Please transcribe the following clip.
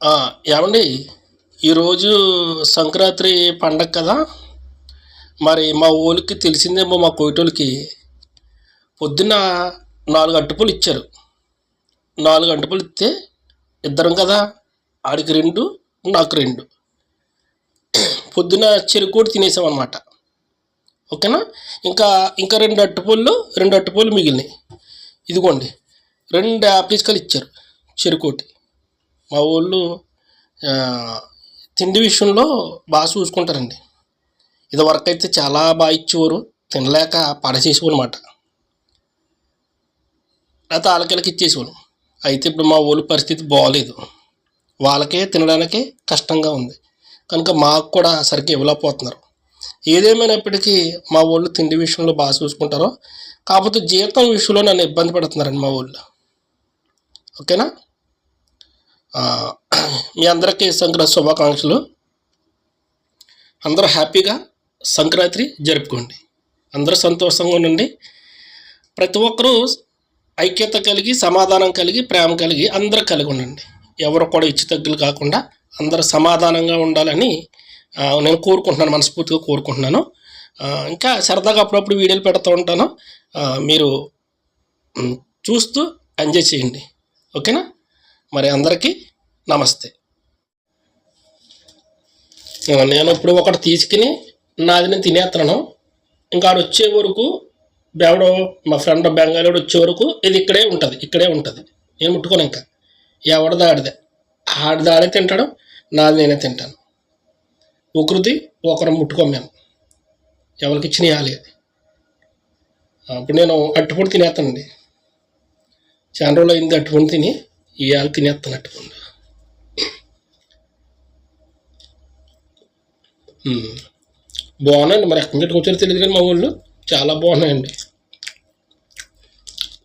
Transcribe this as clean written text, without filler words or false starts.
ఆ! ఏవండీ ఈరోజు సంక్రాంతి పండగ కదా! మరి మా వోళ్ళకి తెలిసిందేమో మా కోయటోళ్ళకి పొద్దున్న 4 అరటిపళ్ళు ఇచ్చారు. 4 అరటిపళ్ళు ఇస్తే ఇద్దరం కదా! ఆడికి 2 నాకు 2 పొద్దున చెరుకోటి తినేసామనమాట. ఓకేనా? ఇంకా ఇంకా 2 అరటిపళ్ళు మిగిలినాయి. ఇదిగోండి 2 యాపిల్స్‌కాయలు ఇచ్చారు చెరుకోటి. మా వోళ్ళు తిండి విషయంలో బాగా చూసుకుంటారండి. ఇదివరకైతే చాలా బాగా ఇచ్చేవారు. తినలేక పడేసేసేవాళ్ళమాట. లేకపోతే ఆళ్ళకీళ్ళకి ఇచ్చేసేవాళ్ళం. అయితే ఇప్పుడు మా వోళ్ళ పరిస్థితి బాలేదు. వాళ్ళకే తినడానికే కష్టంగా ఉంది. కనుక మాకు కూడా సరిగ్గా ఇవ్వలేకపోతున్నారు. ఏదేమైనప్పటికీ మా వోళ్ళు తిండి విషయంలో బాగా చూసుకుంటారు. కాకపోతే జీతం విషయంలో నన్ను ఇబ్బంది పెడుతున్నారండి మా వోళ్ళు. ఓకేనా? మీ అందరికీ సంక్రాంతి శుభాకాంక్షలు. అందరూ హ్యాపీగా సంక్రాంతి జరుపుకోండి. అందరూ సంతోషంగా ఉండండి. ప్రతి ఒక్కరూ ఐక్యత కలిగి, సమాధానం కలిగి, ప్రేమ కలిగి అందరూ కలిగి ఉండండి. ఎవరు కూడా ఇచ్చి తగ్గులు కాకుండా అందరూ సమాధానంగా ఉండాలని నేను కోరుకుంటున్నాను, మనస్ఫూర్తిగా కోరుకుంటున్నాను. ఇంకా సరదాగా అప్పుడప్పుడు వీడియోలు పెడుతూ ఉంటాను. మీరు చూస్తూ ఎంజాయ్ చేయండి. ఓకేనా? మరి అందరికీ నమస్తే. నేను ఇప్పుడు ఒకటి తీసుకుని నాది నేను తినేస్తున్నాను. ఇంకా ఆడు వచ్చే వరకు ఎవడో మా ఫ్రెండ్ బెంగాలీడు వచ్చే వరకు ఇది ఇక్కడే ఉంటుంది. నేను ముట్టుకోను. ఇంకా ఎవరిది ఆడిదే, ఆడిది ఆడే తింటాడు, నాది నేనే తింటాను. ఒకరిది ఒకరు ముట్టుకోం మేము. ఎవరికి ఇచ్చిన ఇవ్వాలి. అది అప్పుడు నేను అట్టుపండు తినేస్తానండి. చాలా రోజులు అయింది అట్టుపండు తిని, ఇవాళ తినేస్తాను అట్టుపండు. బాగున్నాయండి. మరి ఎక్కడి నుంచి వచ్చారో తెలియదు కానీ మా ఊళ్ళో చాలా బాగున్నాయండి.